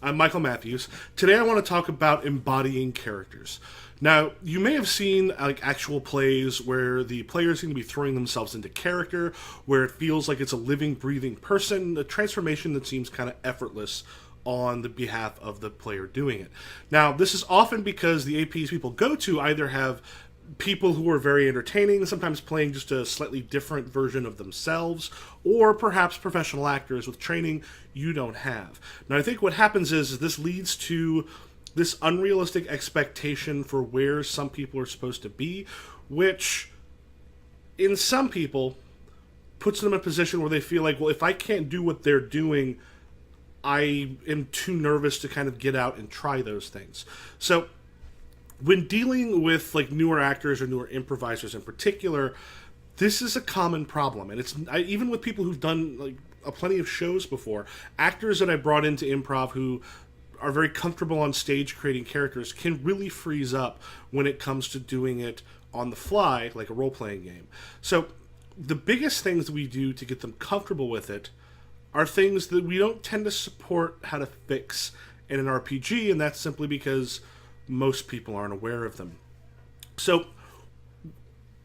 I'm Michael Matthews. Today I want to talk about embodying characters. Now, you may have seen actual plays where the players seem to be throwing themselves into character, where it feels like it's a living, breathing person, a transformation that seems kind of effortless on the behalf of the player doing it. Now, this is often because the APs people go to either have people who are very entertaining, sometimes playing just a slightly different version of themselves, or perhaps professional actors with training you don't have. Now, I think what happens is this leads to this unrealistic expectation for where some people are supposed to be, which, in some people, puts them in a position where they feel like, well, if I can't do what they're doing, I am too nervous to kind of get out and try those things. So, when dealing with newer actors or newer improvisers in particular, this is a common problem, and even with people who've done plenty of shows before, actors that I brought into improv who are very comfortable on stage creating characters can really freeze up when it comes to doing it on the fly, like a role-playing game. So the biggest things that we do to get them comfortable with it are things that we don't tend to support how to fix in an RPG, and that's simply because most people aren't aware of them. So,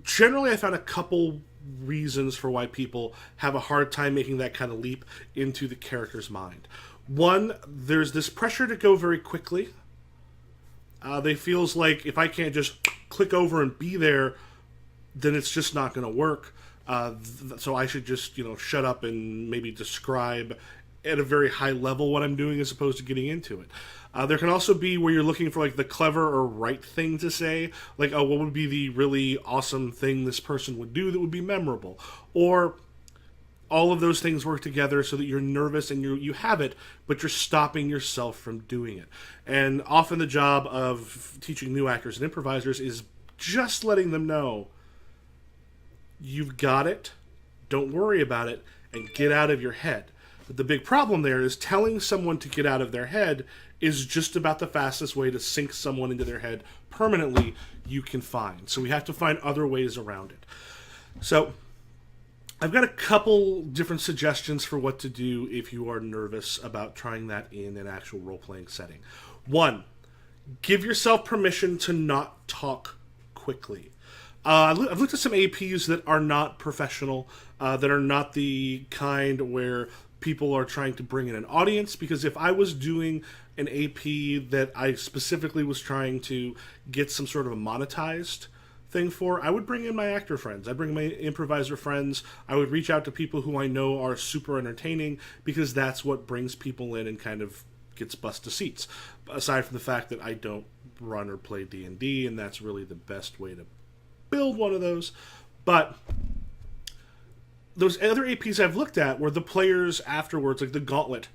generally I found a couple reasons for why people have a hard time making that kind of leap into the character's mind. One, there's this pressure to go very quickly. They feels like if I can't just click over and be there, then it's just not going to work. So I should just, shut up and maybe describe at a very high level what I'm doing as opposed to getting into it. There can also be where you're looking for the clever or right thing to say, what would be the really awesome thing this person would do that would be memorable, or all of those things work together so that you're nervous and you have it, but you're stopping yourself from doing it. And often the job of teaching new actors and improvisers is just letting them know you've got it, don't worry about it, and get out of your head. But the big problem there is telling someone to get out of their head is just about the fastest way to sink someone into their head permanently you can find. So we have to find other ways around it. So I've got a couple different suggestions for what to do if you are nervous about trying that in an actual role-playing setting. One, give yourself permission to not talk quickly. I've looked at some APs that are not professional, that are not the kind where people are trying to bring in an audience, because if I was doing an AP that I specifically was trying to get some sort of a monetized thing for, I would bring in my actor friends. I'd bring my improviser friends. I would reach out to people who I know are super entertaining, because that's what brings people in and kind of gets bus to seats. Aside from the fact that I don't run or play D&D, and that's really the best way to build one of those. But those other APs I've looked at where the players afterwards, like the Gauntlet,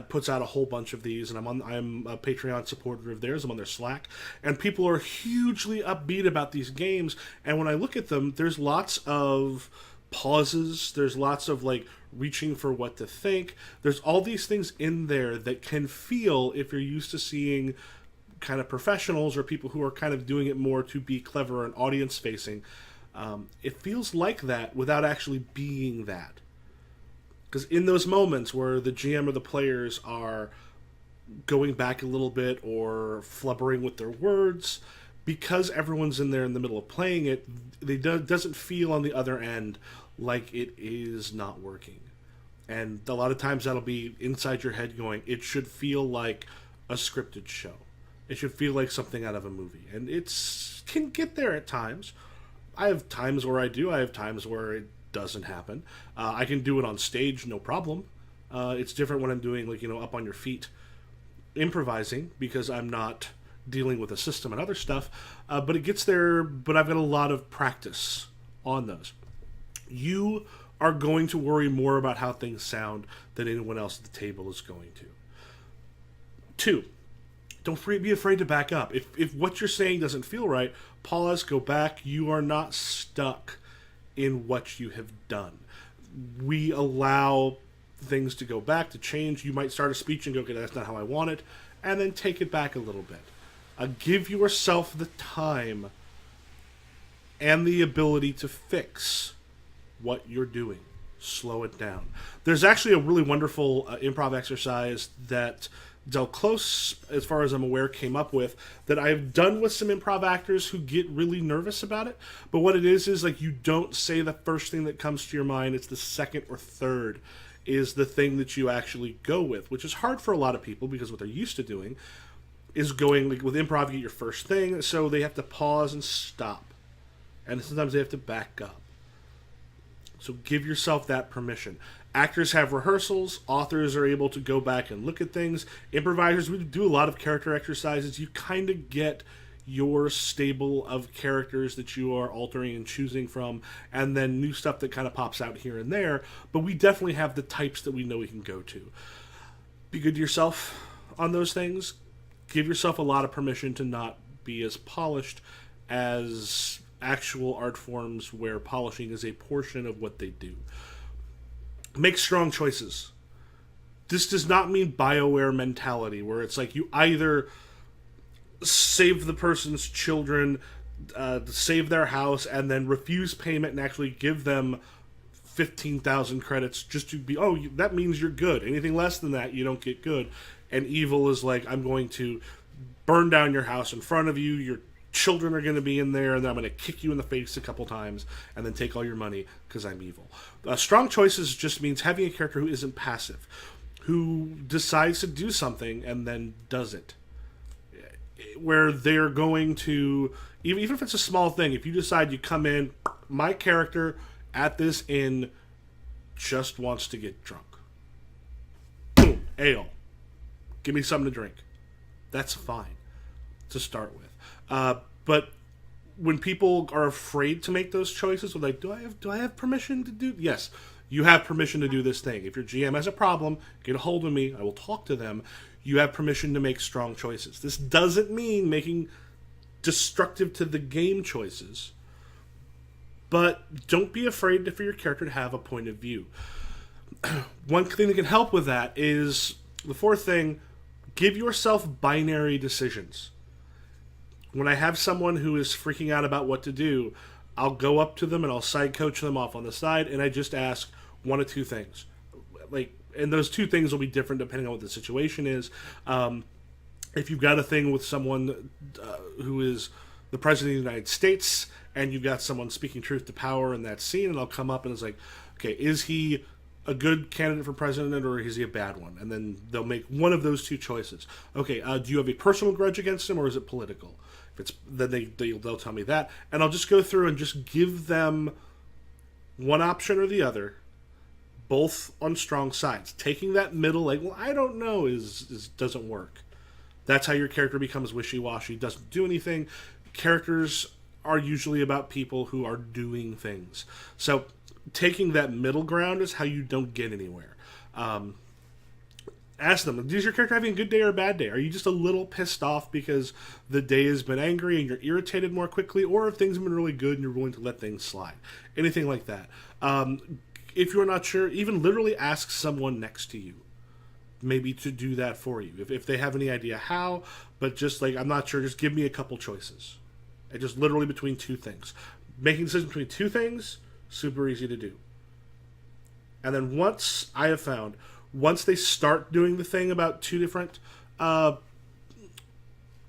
puts out a whole bunch of these, and I'm a Patreon supporter of theirs. I'm on their Slack, and people are hugely upbeat about these games. And when I look at them, there's lots of pauses. There's lots of reaching for what to think. There's all these things in there that can feel, if you're used to seeing kind of professionals or people who are kind of doing it more to be clever and audience facing, it feels like that without actually being that. Because in those moments where the GM or the players are going back a little bit or flubbering with their words, because everyone's in there in the middle of playing it, doesn't feel on the other end like it is not working. And a lot of times that'll be inside your head going, it should feel like a scripted show. It should feel like something out of a movie. And it can get there at times. I have times where I do. I have times where it doesn't happen. I can do it on stage, no problem. It's different when I'm doing up on your feet improvising, because I'm not dealing with a system and other stuff. But it gets there. But I've got a lot of practice on those. You are going to worry more about how things sound than anyone else at the table is going to. 2, don't be afraid to back up. If what you're saying doesn't feel right, pause, go back. You are not stuck in what you have done. We allow things to go back, to change. You might start a speech and go, okay, that's not how I want it, and then take it back a little bit. Give yourself the time and the ability to fix what you're doing. Slow it down. There's actually a really wonderful improv exercise that Del Close, as far as I'm aware, came up with that I've done with some improv actors who get really nervous about it. But what it is like you don't say the first thing that comes to your mind, it's the second or third is the thing that you actually go with, which is hard for a lot of people because what they're used to doing is going, like with improv, you get your first thing, so they have to pause and stop. And sometimes they have to back up. So give yourself that permission. Actors have rehearsals. Authors are able to go back and look at things. Improvisers, we do a lot of character exercises. You kind of get your stable of characters that you are altering and choosing from, and then new stuff that kind of pops out here and there. But we definitely have the types that we know we can go to. Be good to yourself on those things. Give yourself a lot of permission to not be as polished as actual art forms where polishing is a portion of what they do. Make strong choices. This does not mean BioWare mentality, where it's like you either save the person's children, save their house, and then refuse payment and actually give them 15,000 credits just to be, that means you're good. Anything less than that, you don't get good. And evil is like, I'm going to burn down your house in front of you, your children are going to be in there, and then I'm going to kick you in the face a couple times and then take all your money because I'm evil. Strong choices just means having a character who isn't passive, who decides to do something and then does it. Where they're going to, even if it's a small thing, if you decide you come in, my character at this inn just wants to get drunk. Boom, ale. Give me something to drink. That's fine to start with. But when people are afraid to make those choices, they're like, do I have permission to do? Yes, you have permission to do this thing. If your GM has a problem, get a hold of me. I will talk to them. You have permission to make strong choices. This doesn't mean making destructive to the game choices, but don't be afraid for your character to have a point of view. One thing that can help with that is the fourth thing: give yourself binary decisions. When I have someone who is freaking out about what to do, I'll go up to them and I'll side coach them off on the side, and I just ask one of two things. And those two things will be different depending on what the situation is. If you've got a thing with someone who is the President of the United States, and you've got someone speaking truth to power in that scene, and I'll come up and it's like, okay, is he a good candidate for president or is he a bad one? And then they'll make one of those two choices. Okay, do you have a personal grudge against him or is it political? If it's, then they'll tell me that, and I'll just go through and just give them one option or the other, both on strong sides. Taking that middle, like, well, I don't know, is doesn't work. That's how your character becomes wishy-washy, doesn't do anything. Characters are usually about people who are doing things. So taking that middle ground is how you don't get anywhere. Ask them, is your character having a good day or a bad day? Are you just a little pissed off because the day has been angry and you're irritated more quickly, or if things have been really good and you're willing to let things slide? Anything like that. If you're not sure, even literally ask someone next to you maybe to do that for you. If they have any idea how, but just like, I'm not sure, just give me a couple choices. And just literally between two things. Making decisions between two things, super easy to do. And then once they start doing the thing about two different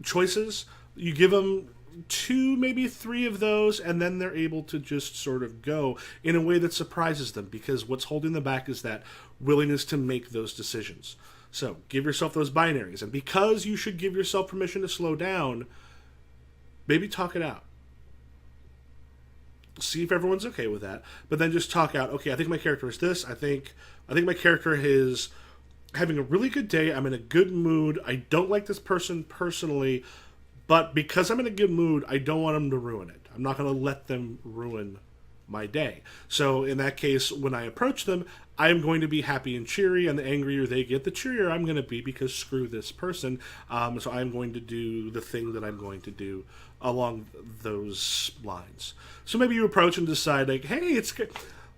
choices, you give them two, maybe three of those, and then they're able to just sort of go in a way that surprises them, because what's holding them back is that willingness to make those decisions. So give yourself those binaries, and because you should give yourself permission to slow down, maybe talk it out. See if everyone's okay with that, but then just talk out, okay, I think my character is this, I think my character is having a really good day, I'm in a good mood, I don't like this person personally, but because I'm in a good mood, I don't want them to ruin it. I'm not going to let them ruin my day. So in that case, when I approach them, I am going to be happy and cheery, and the angrier they get, the cheerier I'm going to be, because screw this person. So I'm going to do the thing that I'm going to do along those lines. So maybe you approach and decide, like, hey, it's good.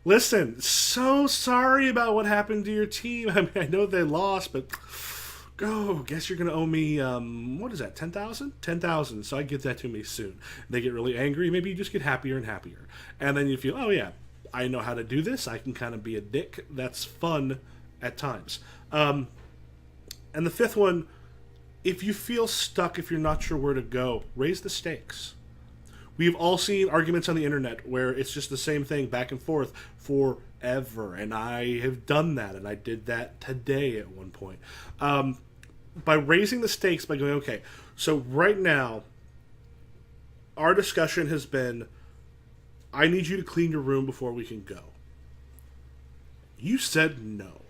Listen, so sorry about what happened to your team. I mean, I know they lost, but guess you're going to owe me, what is that, 10,000? 10,000, so I get that to me soon. They get really angry. Maybe you just get happier and happier. And then you feel, oh yeah, I know how to do this. I can kind of be a dick. That's fun at times. And the fifth one, if you feel stuck, if you're not sure where to go, raise the stakes. We've all seen arguments on the internet where it's just the same thing back and forth forever. And I have done that, and I did that today at one point. By raising the stakes, by going, okay, so right now, our discussion has been, I need you to clean your room before we can go. You said no.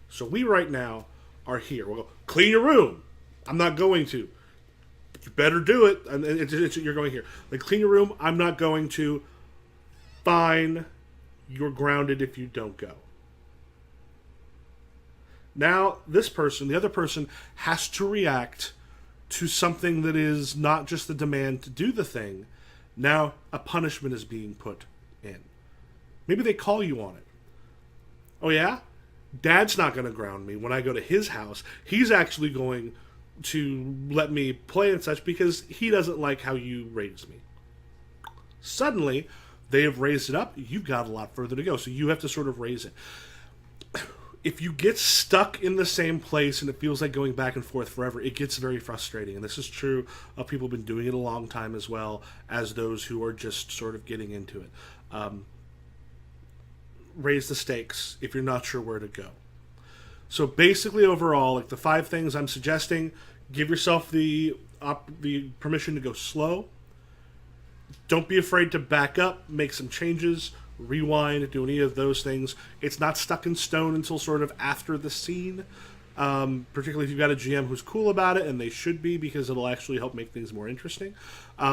So we right now are here. We'll go, clean your room. I'm not going to. You better do it. And you're going here. Like, clean your room. I'm not going to. Fine. You're grounded if you don't go. Now, this person, the other person, has to react to something that is not just the demand to do the thing. Now, a punishment is being put in. Maybe they call you on it. Oh, yeah? Dad's not going to ground me when I go to his house. He's actually going to let me play and such because he doesn't like how you raised me. Suddenly, they have raised it up. You've got a lot further to go, so you have to sort of raise it. If you get stuck in the same place and it feels like going back and forth forever, it gets very frustrating. And this is true of people who've been doing it a long time as well as those who are just sort of getting into it. Raise the stakes if you're not sure where to go. So basically overall, like the 5 things I'm suggesting, give yourself the permission to go slow. Don't be afraid to back up, make some changes, rewind, do any of those things. It's not stuck in stone until sort of after the scene, particularly if you've got a GM who's cool about it, and they should be because it'll actually help make things more interesting.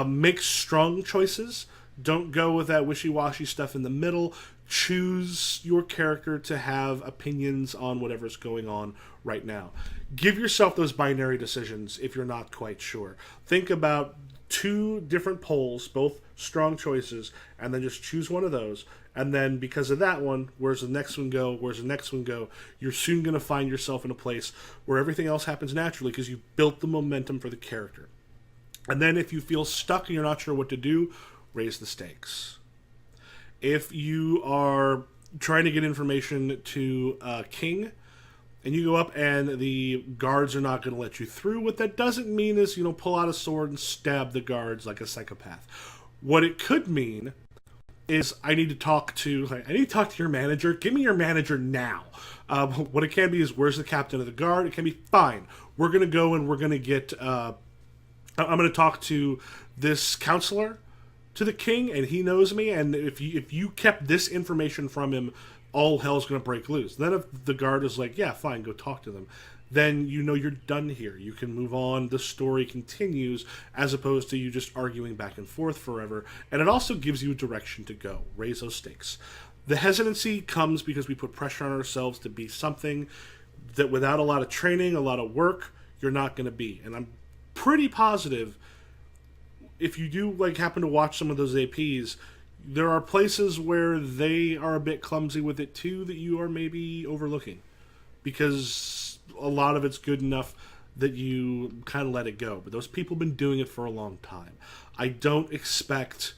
Make strong choices. Don't go with that wishy-washy stuff in the middle. Choose your character to have opinions on whatever's going on right now. Give yourself those binary decisions if you're not quite sure. Think about 2 different poles, both strong choices, and then just choose one of those. And then because of that one, where's the next one go? Where's the next one go? You're soon going to find yourself in a place where everything else happens naturally because you built the momentum for the character. And then if you feel stuck and you're not sure what to do, raise the stakes. If you are trying to get information to King, and you go up and the guards are not going to let you through, what that doesn't mean is, pull out a sword and stab the guards like a psychopath. What it could mean is I need to talk to your manager. Give me your manager now. What it can be is, where's the captain of the guard? It can be, fine, we're going to go and we're going to get, I'm going to talk to this counselor to the king, and he knows me, and if you kept this information from him, all hell's going to break loose. Then if the guard is like, yeah, fine, go talk to them, then you're done here. You can move on. The story continues as opposed to you just arguing back and forth forever. And it also gives you a direction to go. Raise those stakes. The hesitancy comes because we put pressure on ourselves to be something that without a lot of training, a lot of work, you're not going to be. And I'm pretty positive if you do happen to watch some of those APs, there are places where they are a bit clumsy with it too that you are maybe overlooking, because a lot of it's good enough that you kind of let it go. But those people have been doing it for a long time. I don't expect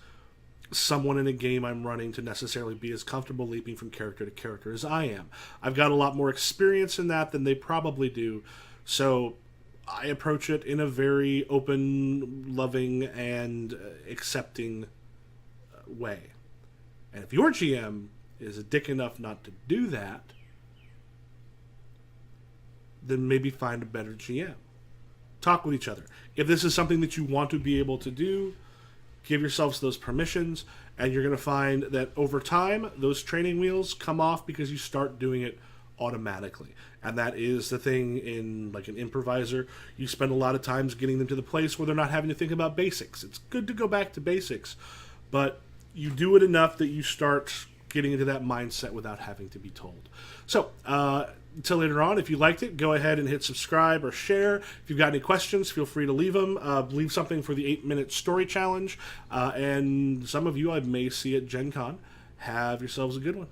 someone in a game I'm running to necessarily be as comfortable leaping from character to character as I am. I've got a lot more experience in that than they probably do, so I approach it in a very open, loving, and accepting way. And if your GM is a dick enough not to do that, then maybe find a better GM. Talk with each other. If this is something that you want to be able to do, give yourselves those permissions, and you're going to find that over time, those training wheels come off because you start doing it automatically. And that is the thing in an improviser. You spend a lot of times getting them to the place where they're not having to think about basics. It's good to go back to basics, but you do it enough that you start getting into that mindset without having to be told. So, until later on, if you liked it, go ahead and hit subscribe or share. If you've got any questions, feel free to leave them. Leave something for the 8-minute story challenge. And some of you I may see at Gen Con. Have yourselves a good one.